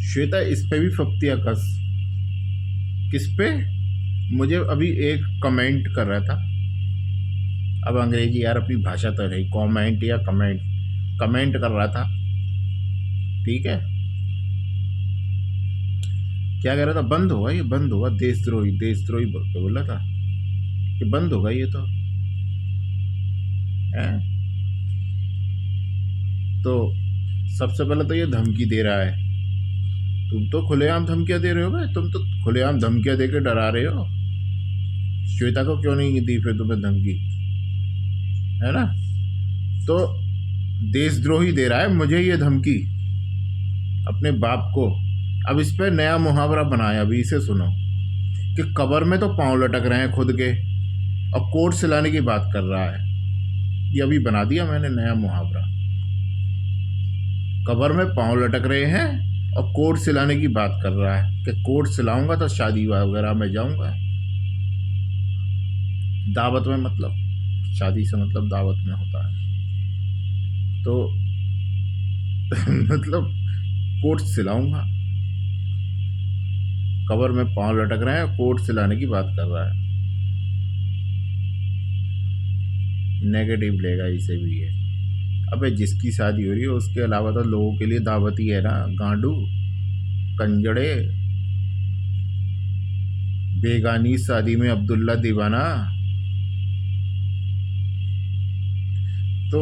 श्वेता इस पे भी फप्तियाँ कस। किस पे? मुझे अभी एक कमेंट कर रहा था। अब अंग्रेजी यार अपनी भाषा तो रही, कमेंट या कमेंट, कमेंट कर रहा था, ठीक है। क्या कह रहा था? बंद होगा ये, बंद होगा, देशद्रोही देशद्रोही बोल के बोला था कि बंद होगा ये तो है। तो सबसे पहले तो ये धमकी दे रहा है। तुम तो खुलेआम धमकियां दे रहे हो भाई, तुम तो खुलेआम धमकियां दे के डरा रहे हो। श्वेता को क्यों नहीं दी फिर तुम्हें धमकी, है ना? तो देशद्रोही दे रहा है मुझे ये धमकी, अपने बाप को। अब इस पे नया मुहावरा बनाया, अभी इसे सुनो, कि कब्र में तो पांव लटक रहे हैं खुद के, और कोट सिलाने की बात कर रहा है। ये अभी बना दिया मैंने नया मुहावरा। कब्र में पांव लटक रहे हैं और कोट सिलाने की बात कर रहा है कि कोट सिलाऊंगा तो शादी वगैरह में जाऊंगा। दावत में, मतलब शादी से मतलब दावत में होता है, तो मतलब कोट सिलाऊंगा। कब्र में पांव लटक रहे हैं, कोट सिलाने की बात कर रहा है। नेगेटिव लेगा इसे भी है। अबे जिसकी शादी हो रही है उसके अलावा तो लोगों के लिए दावत ही है ना, गांडू कंजड़े। बेगानी शादी में अब्दुल्ला दीवाना। तो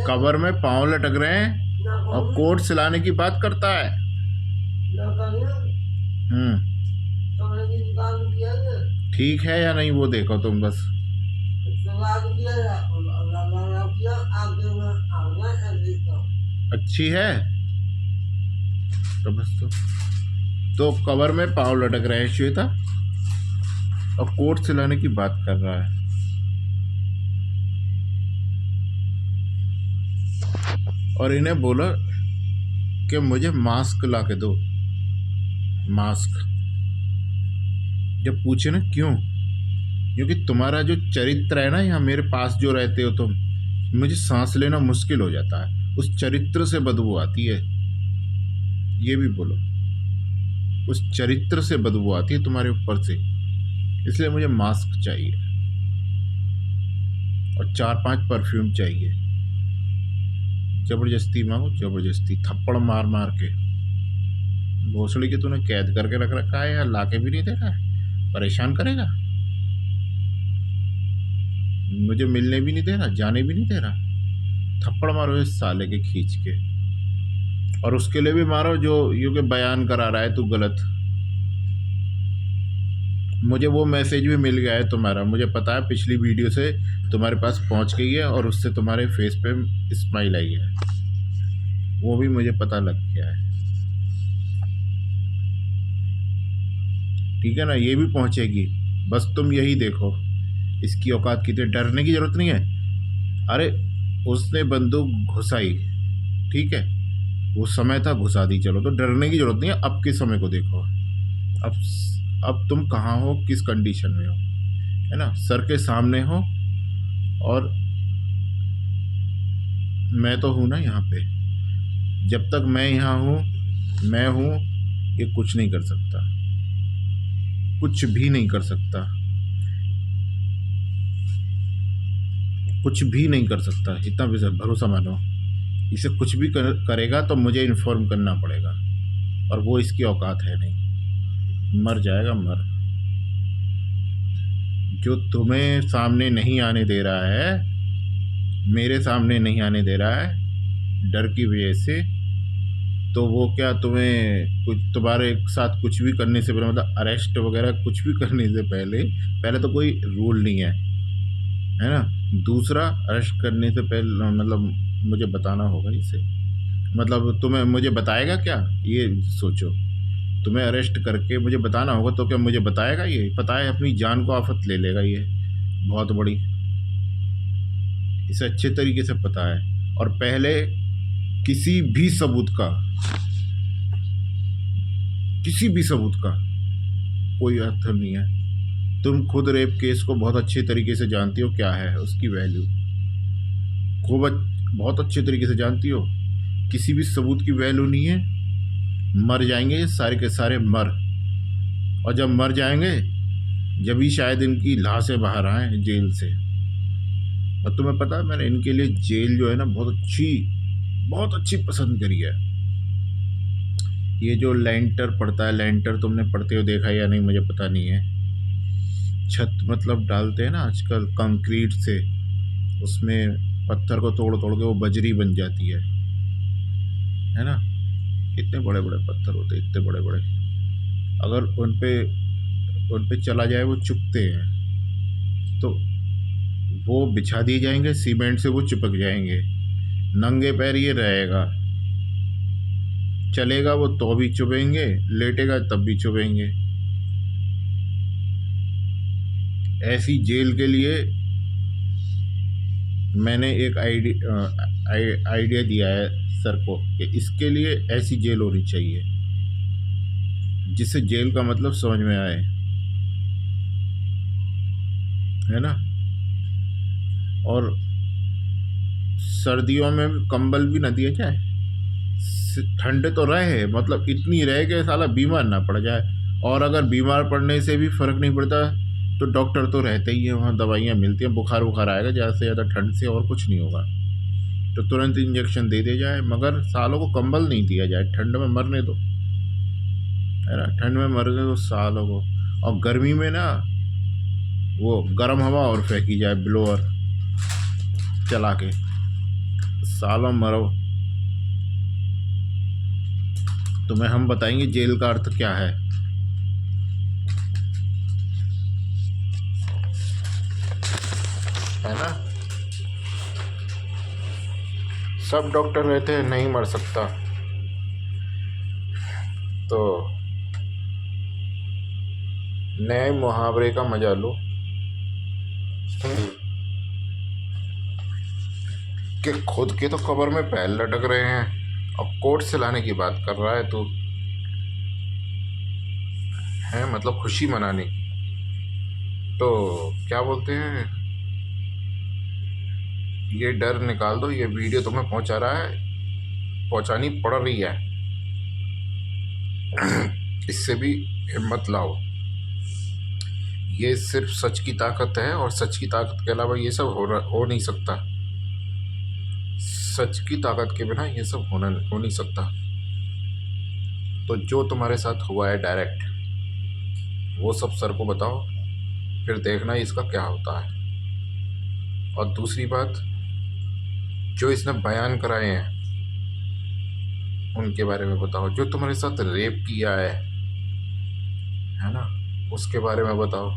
कब्र में पांव लटक रहे हैं और कोट सिलाने की बात करता है। ठीक है या नहीं वो देखो तुम बस। अच्छी है तो बस। तो कब्र में पांव लटक रहे हैं श्वेता और कोट सिलाने की बात कर रहा है। और इन्हें बोला कि मुझे मास्क ला के दो। मास्क जब पूछे ना क्यों, क्योंकि तुम्हारा जो चरित्र है ना, यहाँ मेरे पास जो रहते हो तुम, मुझे सांस लेना मुश्किल हो जाता है, उस चरित्र से बदबू आती है। ये भी बोलो, उस चरित्र से बदबू आती है तुम्हारे ऊपर से, इसलिए मुझे मास्क चाहिए और 4-5 परफ्यूम चाहिए। जबरदस्ती मांगो, जबरदस्ती थप्पड़ मार मार के। भोसड़ी के तूने कैद करके रख रखा है यार, लाके भी नहीं दे रहा है, परेशान करेगा। मुझे मिलने भी नहीं दे रहा, जाने भी नहीं दे रहा। थप्पड़ मारो इस साले के खींच के, और उसके लिए भी मारो जो यू के बयान करा रहा है तू गलत। मुझे वो मैसेज भी मिल गया है तुम्हारा, मुझे पता है पिछली वीडियो से तुम्हारे पास पहुंच गई है और उससे तुम्हारे फेस पे स्माइल आई है, वो भी मुझे पता लग गया है, ठीक है ना? ये भी पहुंचेगी, बस तुम यही देखो। इसकी औकात कितनी, डरने की जरूरत नहीं है। अरे उसने बंदूक घुसाई, ठीक है, वो समय था घुसा दी, चलो, तो डरने की जरूरत नहीं है। अब के समय को देखो, अब तुम कहाँ हो, किस कंडीशन में हो, है ना? सर के सामने हो, और मैं तो हूँ ना यहाँ पे। जब तक मैं यहाँ हूँ, मैं हूँ, ये कुछ नहीं कर सकता, कुछ भी नहीं कर सकता, कुछ भी नहीं कर सकता। इतना भी भरोसा मानो, इसे कुछ भी करेगा तो मुझे इन्फॉर्म करना पड़ेगा, और वो इसकी औकात है नहीं। मर जाएगा, मर। जो तुम्हें सामने नहीं आने दे रहा है, मेरे सामने नहीं आने दे रहा है डर की वजह से, तो वो क्या तुम्हें कुछ, तुम्हारे साथ कुछ भी करने से पहले, मतलब अरेस्ट वगैरह कुछ भी करने से पहले तो कोई रूल नहीं है ना? दूसरा, अरेस्ट करने से पहले मतलब मुझे बताना होगा इसे, मतलब तुम्हें मुझे बताएगा क्या? ये सोचो, तुम्हें अरेस्ट करके मुझे बताना होगा तो क्या मुझे बताएगा? ये पता है अपनी जान को आफत ले लेगा, ये बहुत बड़ी, इसे अच्छे तरीके से पता है। और पहले किसी भी सबूत का कोई अर्थ नहीं है। तुम खुद रेप केस को बहुत अच्छे तरीके से जानती हो क्या है उसकी वैल्यू। खूब बहुत अच्छे तरीके से जानती हो। किसी भी सबूत की वैल्यू नहीं है। मर जाएंगे ये सारे के सारे मर, और जब मर जाएंगे जब ही शायद इनकी लाशें बाहर आए जेल से। और तुम्हें पता है मैंने इनके लिए जेल जो है ना बहुत अच्छी पसंद करी है। ये जो लेंटर पड़ता है, लेंटर तुमने पढ़ते हुए देखा है या नहीं मुझे पता नहीं है। छत मतलब डालते हैं ना आजकल कंक्रीट से, उसमें पत्थर को तोड़ तोड़ के वो बजरी बन जाती है ना। इतने बड़े बड़े पत्थर होते हैं, इतने बड़े बड़े, अगर उन पे चला जाए वो चुभते हैं, तो वो बिछा दिए जाएंगे सीमेंट से, वो चिपक जाएंगे। नंगे पैर ये रहेगा, चलेगा वो तो भी चुभेंगे, लेटेगा तब भी चुभेंगे। ऐसी जेल के लिए मैंने एक आइडिया दिया है सर को कि इसके लिए ऐसी जेल होनी चाहिए जिससे जेल का मतलब समझ में आए, है ना। और सर्दियों में कंबल भी ना दिया जाए, ठंड तो रहे, मतलब इतनी रहे कि साला बीमार ना पड़ जाए। और अगर बीमार पड़ने से भी फर्क नहीं पड़ता तो डॉक्टर तो रहते ही हैं वहाँ, दवाइयाँ मिलती हैं। बुखार बुखार आएगा ज़्यादा से ज़्यादा ठंड से, और कुछ नहीं होगा तो तुरंत इंजेक्शन दे दिया जाए, मगर सालों को कंबल नहीं दिया जाए। ठंड में मरने दो, है ना, ठंड में मरने दो सालों को। और गर्मी में ना वो गर्म हवा और फेंकी जाए, ब्लोअर चला के, सालों मरो। तुम्हें हम बताएंगे जेल का अर्थ क्या है ना। सब डॉक्टर रहते हैं नहीं मर सकता, तो नए मुहावरे का मजा लो कि खुद के तो कब्र में पैर लटक रहे हैं और कोर्ट से लाने की बात कर रहा है, तो है मतलब खुशी मनाने की। तो क्या बोलते हैं, ये डर निकाल दो, ये वीडियो तुम्हें पहुंचा रहा है, पहुंचानी पड़ रही है, इससे भी हिम्मत लाओ। ये सिर्फ सच की ताकत है, और सच की ताकत के अलावा ये सब हो नहीं सकता। सच की ताकत के बिना ये सब हो नहीं सकता। तो जो तुम्हारे साथ हुआ है डायरेक्ट, वो सब सर को बताओ, फिर देखना इसका क्या होता है। और दूसरी बात, जो इसने बयान कराए हैं उनके बारे में बताओ। जो तुम्हारे साथ रेप किया है ना, उसके बारे में बताओ,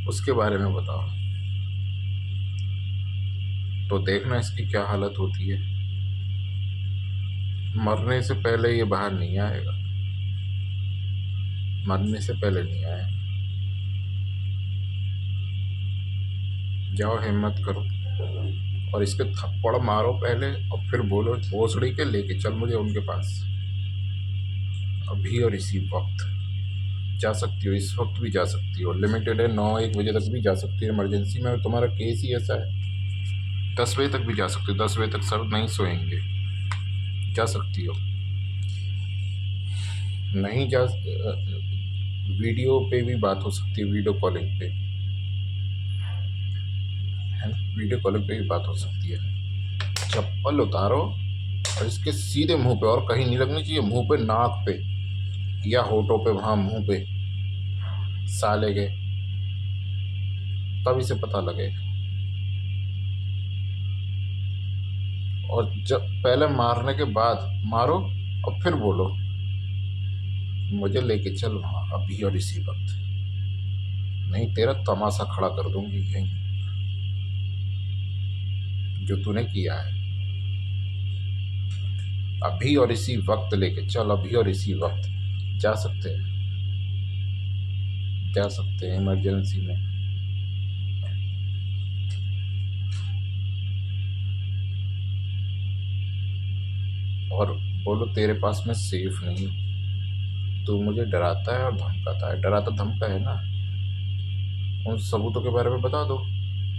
उसके बारे में बताओ। तो देखना इसकी क्या हालत होती है। मरने से पहले ये बाहर नहीं आएगा, मरने से पहले नहीं आएगा। जाओ हिम्मत करो और इसके थप्पड़ मारो पहले, और फिर बोलो भोसड़ी के लेके चल मुझे उनके पास, अभी और इसी वक्त जा सकती हो। इस वक्त भी जा सकती हो, लिमिटेड है, 9-1 बजे तक भी जा सकती हो। इमरजेंसी में तुम्हारा केस ही ऐसा है, 10 बजे तक भी जा सकती हो। 10 बजे तक सर नहीं सोएंगे, जा सकती हो। नहीं जा, वीडियो पे भी बात हो सकती है, वीडियो कॉलिंग पे, है ना, वीडियो कॉलिंग पे भी बात हो सकती है। चप्पल उतारो और इसके सीधे मुंह पे, और कहीं नहीं लगनी चाहिए, मुंह पे, नाक पे या होठों पे, वहाँ मुंह पे साले के, तब इसे पता लगे। और जब पहले मारने के बाद मारो और फिर बोलो मुझे लेके चल वहाँ, अभी और इसी वक्त, नहीं तेरा तमाशा खड़ा कर दूंगी यहीं, जो तूने किया है। अभी और इसी वक्त लेके चल, अभी और इसी वक्त। जा सकते हैं, जा सकते हैं इमरजेंसी में। और बोलो तेरे पास मैं सेफ नहीं हूँ, तू मुझे डराता है और धमकाता है। डराता धमका है ना, उन सबूतों के बारे में बता दो,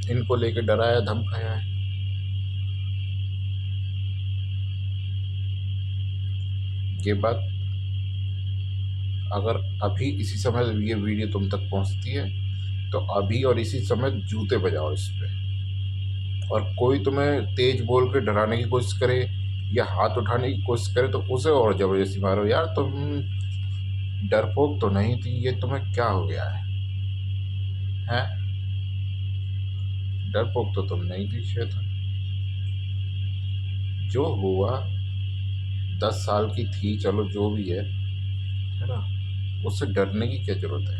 इनको लेके डराया धमकाया है। ये बात अगर अभी इसी समय ये वीडियो तुम तक पहुंचती है तो अभी और इसी समय जूते बजाओ इस पे। और कोई तुम्हें तेज बोल के डराने की कोशिश करे या हाथ उठाने की कोशिश करे तो उसे और जबरदस्ती मारो। यार तुम डरपोक तो नहीं थी, ये तुम्हें क्या हो गया है? हैं? डरपोक तो तुम नहीं थी श्वेता। जो हुआ 10 साल की थी, चलो जो भी है ना, उससे डरने की क्या जरूरत है?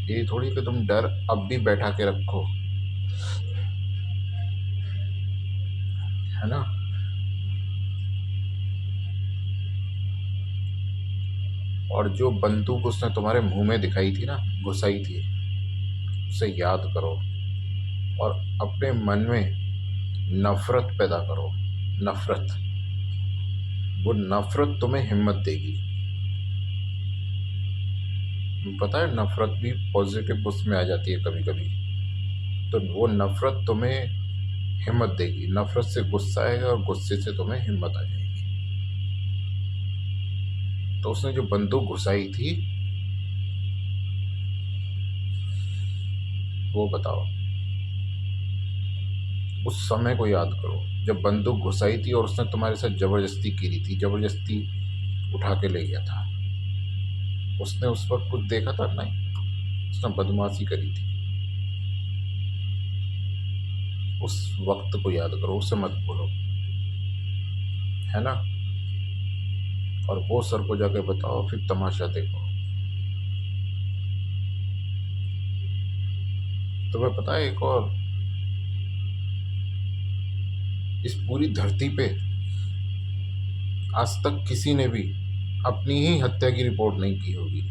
ये थोड़ी कि तुम डर अब भी बैठा के रखो, है ना। और जो बंदूक उसने तुम्हारे मुंह में दिखाई थी ना, घुसाई थी, उसे याद करो और अपने मन में नफरत पैदा करो। नफरत, वो नफरत तुम्हें हिम्मत देगी। पता है नफरत भी पॉजिटिव उसमें आ जाती है कभी कभी। तो वो नफरत तुम्हें हिम्मत देगी। नफरत से गुस्सा आएगा और गुस्से से तुम्हें हिम्मत आ जाएगी। तो उसने जो बंदूक घुसाई थी वो बताओ, उस समय को याद करो जब बंदूक घुसाई थी और उसने तुम्हारे साथ जबरदस्ती की थी, जबरदस्ती उठा के ले गया था। उसने उस वक्त कुछ देखा था? नहीं, उसने बदमाशी करी थी। उस वक्त को याद करो, उसे मत भूलो, है ना। और वो सर को जाके बताओ, फिर तमाशा देखो। तुम्हें पता है एक और, इस पूरी धरती पे आज तक किसी ने भी अपनी ही हत्या की रिपोर्ट नहीं की होगी।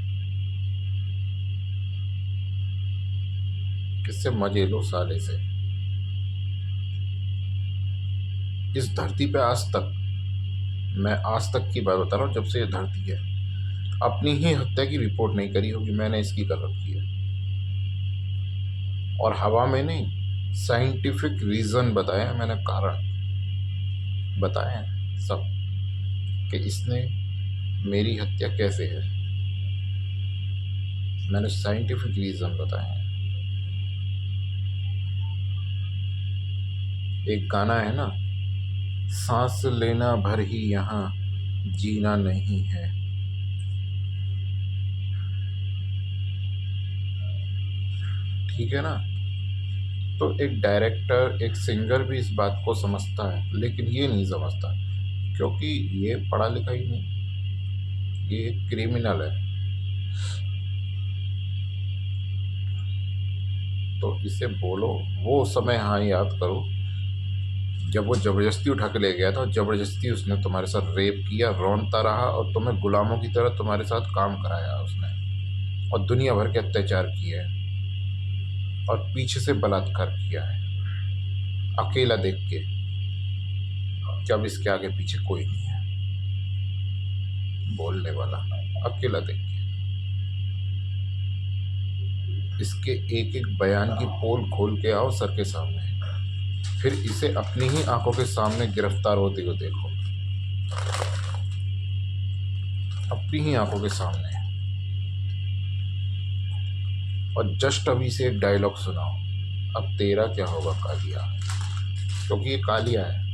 किससे मजे लो साले से। इस धरती पे आज तक, मैं आज तक की बात बता रहा हूँ, जब से ये धरती है, अपनी ही हत्या की रिपोर्ट नहीं करी होगी। मैंने इसकी कर रखी है। और हवा में नहीं, साइंटिफिक रीजन बताया मैंने, कारण बताए हैं सब, कि इसने मेरी हत्या कैसे है। मैंने साइंटिफिक रीजन बताए हैं। एक गाना है ना, सांस लेना भर ही यहाँ जीना नहीं है। ठीक है ना। तो एक डायरेक्टर, एक सिंगर भी इस बात को समझता है, लेकिन ये नहीं समझता क्योंकि ये पढ़ा लिखा ही नहीं, ये एक क्रिमिनल है। तो इसे बोलो वो समय हाँ याद करो जब वो ज़बरदस्ती उठा के ले गया था, और ज़बरदस्ती उसने तुम्हारे साथ रेप किया, रौंदता रहा और तुम्हें गुलामों की तरह तुम्हारे साथ काम कराया उसने, और दुनिया भर के अत्याचार किए हैं, और पीछे से बलात्कार किया है अकेला देख के, जब इसके आगे पीछे कोई नहीं है बोलने वाला, अकेला देख के। इसके एक एक बयान की पोल खोल के आओ सर के सामने, फिर इसे अपनी ही आंखों के सामने गिरफ्तार होते हुए देखो, अपनी ही आंखों के सामने। और जस्ट अभी से एक डायलॉग सुनाओ, अब तेरा क्या होगा कालिया, क्योंकि ये कालिया है,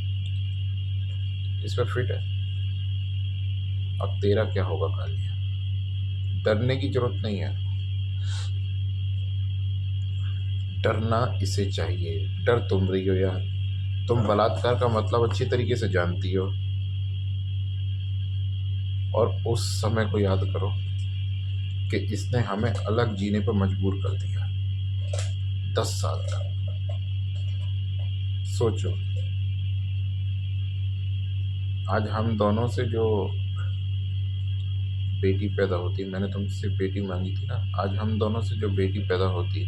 इसमें फिट है। अब तेरा क्या होगा कालिया। डरने की जरूरत नहीं है, डरना इसे चाहिए। डर तुम रही हो यार, तुम बलात्कार का मतलब अच्छी तरीके से जानती हो। और उस समय को याद करो कि इसने हमें अलग जीने पर मजबूर कर दिया 10 साल तक। सोचो, आज हम दोनों से जो बेटी पैदा होती, मैंने तुमसे बेटी मांगी थी ना, आज हम दोनों से जो बेटी पैदा होती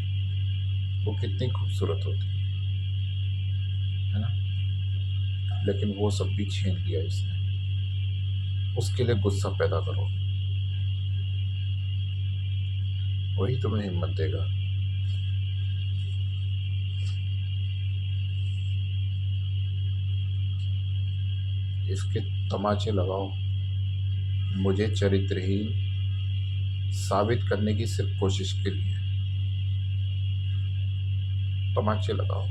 वो कितनी खूबसूरत होती, है ना। लेकिन वो सब भी छीन लिया इसने। उसके लिए गुस्सा पैदा करो, वही तुम्हें हिम्मत देगा। इसके तमाचे लगाओ मुझे चरित्रहीन साबित करने की सिर्फ कोशिश के लिए। तमाचे लगाओ।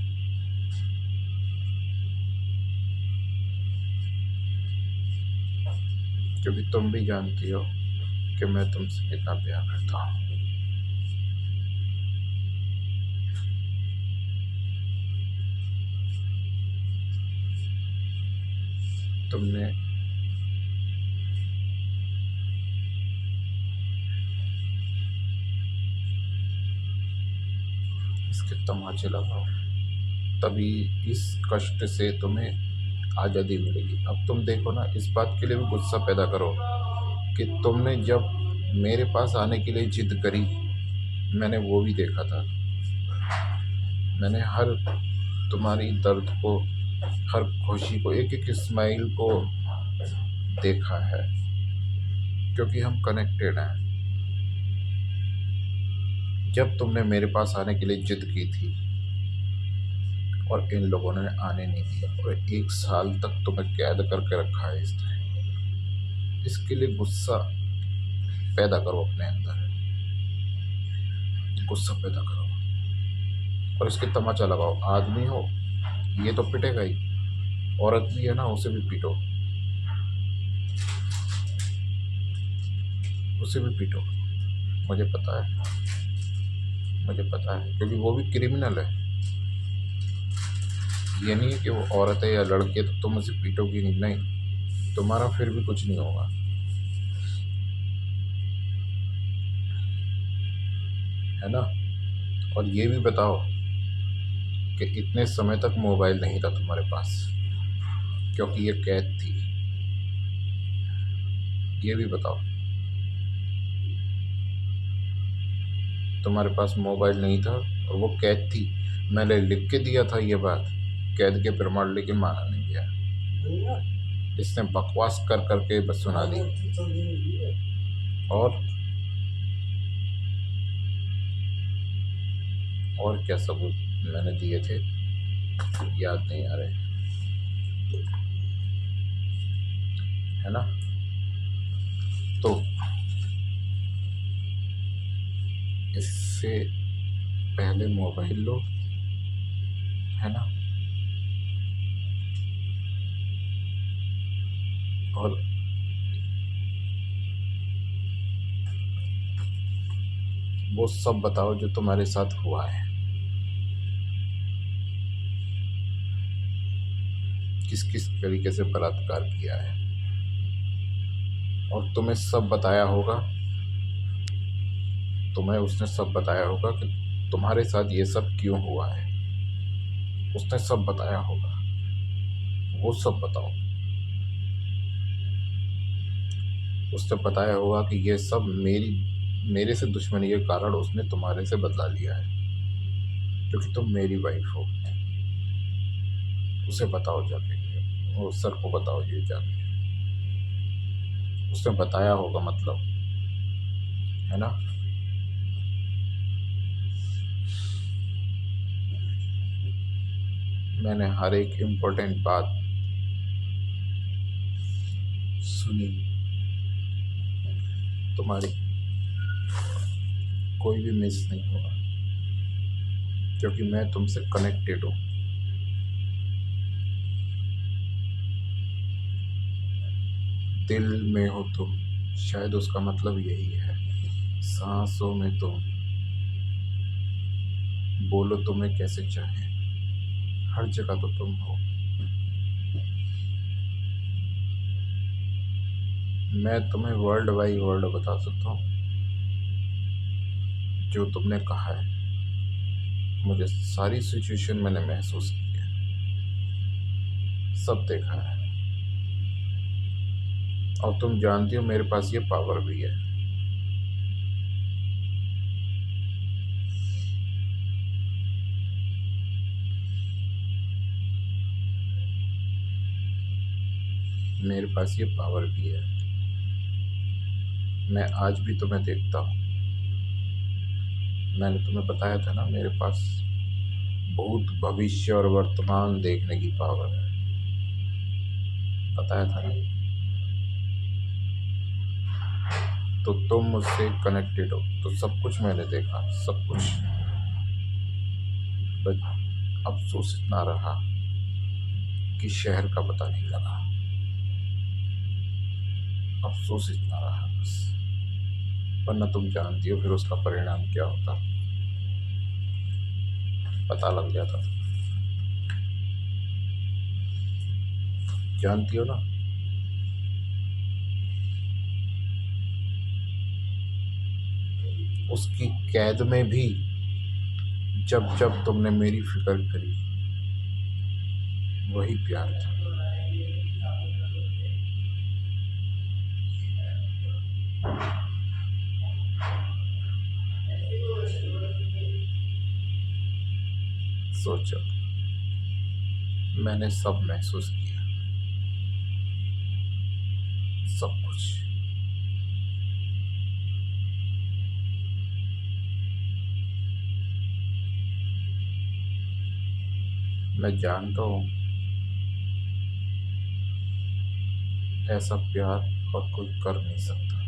क्योंकि तुम भी जानती हो कि मैं तुमसे कितना प्यार करता हूँ। तुमने इसके तमाचे लगाओ, तभी इस कष्ट से तुम्हें आज़ादी मिलेगी। अब तुम देखो ना, इस बात के लिए भी गुस्सा पैदा करो कि तुमने जब मेरे पास आने के लिए जिद करी, मैंने वो भी देखा था। मैंने हर तुम्हारी दर्द को, हर खुशी को, एक एक स्माइल को देखा है, क्योंकि हम कनेक्टेड हैं। जब तुमने मेरे पास आने के लिए जिद की थी और इन लोगों ने आने नहीं दिया और 1 साल तक तुम्हें कैद करके रखा है इस तरह, इसके लिए गुस्सा पैदा करो अपने अंदर, गुस्सा पैदा करो और इसके तमाचा लगाओ। आदमी हो ये तो पिटेगा ही, औरत भी है ना, उसे भी पीटो, उसे भी पीटो। मुझे पता है, मुझे पता है, क्योंकि वो भी क्रिमिनल है। ये नहीं है कि वो औरत है या लड़की है तो तुम उसे पीटोगी नहीं, नहीं, तुम्हारा फिर भी कुछ नहीं होगा, है ना। और ये भी बताओ कि इतने समय तक मोबाइल नहीं था तुम्हारे पास, क्योंकि ये कैद थी। ये भी बताओ, तुम्हारे पास मोबाइल नहीं था और वो कैद थी। मैंने लिख के दिया था ये बात, कैद के प्रमाण, लेकिन माना नहीं गया। इसने बकवास कर करके बस सुना दी। और क्या सबूत मैंने दिए थे, याद नहीं आ रहे, है ना। तो इससे पहले मोबाइल लो, है ना, और वो सब बताओ जो तुम्हारे साथ हुआ है, किस किस तरीके से बलात्कार किया है। और तुम्हें सब बताया होगा, तुम्हें उसने सब बताया होगा कि तुम्हारे साथ ये सब क्यों हुआ है। उसने सब बताया होगा, वो सब बताओ। उसने बताया होगा कि ये सब मेरे से दुश्मनी के कारण उसने तुम्हारे से बदला लिया है, क्योंकि तुम मेरी वाइफ हो। उसे बताओ जाके, वो सर को बताओ ये जाके, उसने बताया होगा मतलब, है ना। मैंने हर एक इम्पोर्टेंट बात सुनी तुम्हारी, कोई भी मिस नहीं होगा, क्योंकि मैं तुमसे कनेक्टेड हूँ। दिल में हो तुम, शायद उसका मतलब यही है। सांसों में तुम, बोलो तुम्हें कैसे चाहे, हर जगह तो तुम हो। मैं तुम्हें वर्ल्ड बाई वर्ल्ड बता सकता हूँ जो तुमने कहा है। मुझे सारी सिचुएशन मैंने महसूस की है, सब देखा है, और तुम जानती हो मेरे पास ये पावर भी है। मेरे पास ये पावर भी है। मैं आज भी तुम्हें देखता हूँ। मैंने तुम्हें बताया था ना, मेरे पास भूत, भविष्य और वर्तमान देखने की पावर है। बताया था ना। तो तुम मुझसे कनेक्टेड हो, तो सब कुछ मैंने देखा, सब कुछ। बस अफसोस इतना रहा कि शहर का पता नहीं लगा। अफसोस इतना रहा बस, वरना तुम जानती हो फिर उसका परिणाम क्या होता, पता लग जाता। जानती हो ना। उसकी कैद में भी जब जब तुमने मेरी फिक्र करी, वही प्यार था। सोचो, मैंने सब महसूस किया, सब कुछ। मैं जानता हूँ ऐसा प्यार और कोई कर नहीं सकता।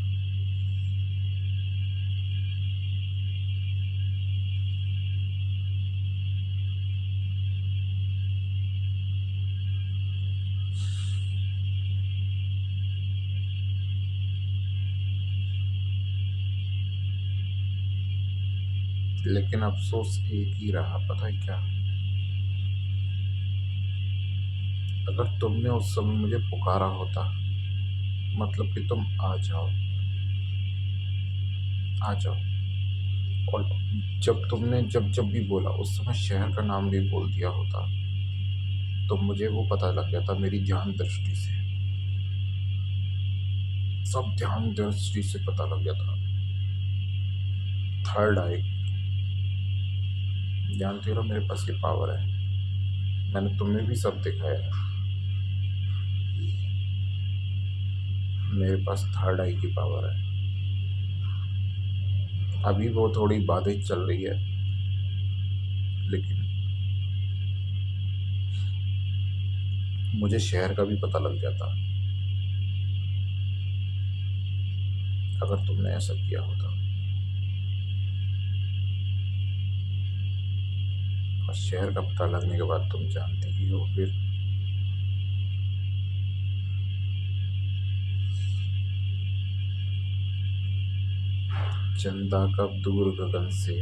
लेकिन अफसोस एक ही रहा, पता है क्या? अगर तुमने उस समय मुझे पुकारा होता, मतलब कि तुम आ जाओ, आ जाओ, और जब तुमने जब जब भी बोला उस समय शहर का नाम भी बोल दिया होता, तो मुझे वो पता लग जाता मेरी ध्यान दृष्टि से, सब ध्यान दृष्टि से पता लग जाता। थर्ड आई, जानती हो ना मेरे पास ये पावर है, मैंने तुम्हें भी सब दिखाया है। मेरे पास थर्ड आई की पावर है। अभी वो थोड़ी बाधित चल रही है, लेकिन मुझे शहर का भी पता लग जाता अगर तुमने ऐसा किया होता। और शहर का पता लगने के बाद तुम जानती ही हो फिर। चंदा कब दूर गगन से,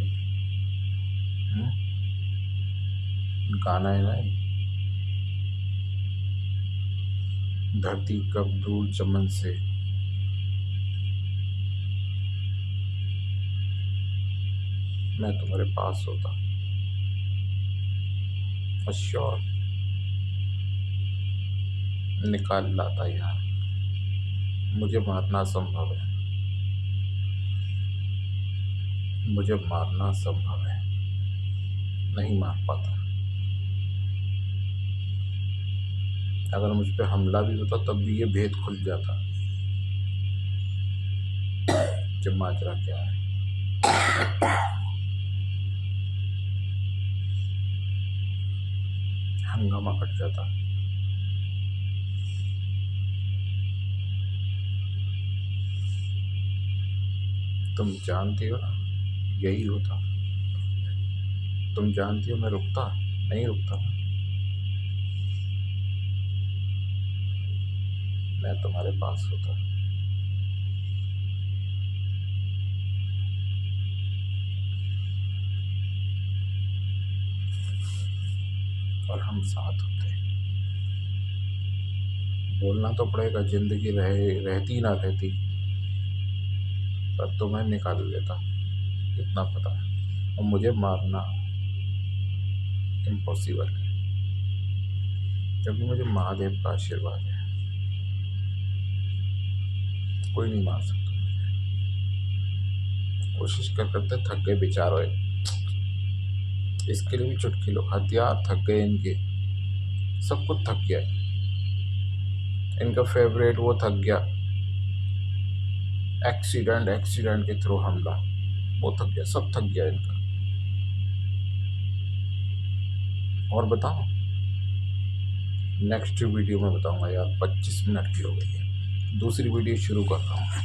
गाना है ना ये? धरती कब दूर चमन से, मैं तुम्हारे पास होता। और श्योर निकाल लाता यार। मुझे मारना संभव है, मुझे मारना संभव है, नहीं मार पाता। अगर मुझ पे हमला भी होता तब भी ये भेद खुल जाता कि माजरा क्या है। हंगामा कट जाता। तुम जानती हो ना, यही होता। तुम जानती हो मैं रुकता नहीं, रुकता मैं तुम्हारे पास होता। और हम साथ होते। बोलना तो पड़ेगा, जिंदगी रहती ना रहती, पर तुम्हें निकाल लेता, इतना पता है। और मुझे मारना इम्पॉसिबल है, क्योंकि मुझे महादेव का आशीर्वाद है, कोई नहीं मार सकता मुझे। कोशिश कर करते थक गए बेचारों, इसके लिए भी चुटकी लो, हथियार थक गए इनके, सब कुछ थक गया है। इनका फेवरेट वो थक गया, एक्सीडेंट एक्सीडेंट के थ्रू हमला, वो थक गया, सब थक गया इनका। और बताओ, नेक्स्ट वीडियो में बताऊंगा यार, 25 मिनट की हो गई है। दूसरी वीडियो शुरू कर रहा हूँ।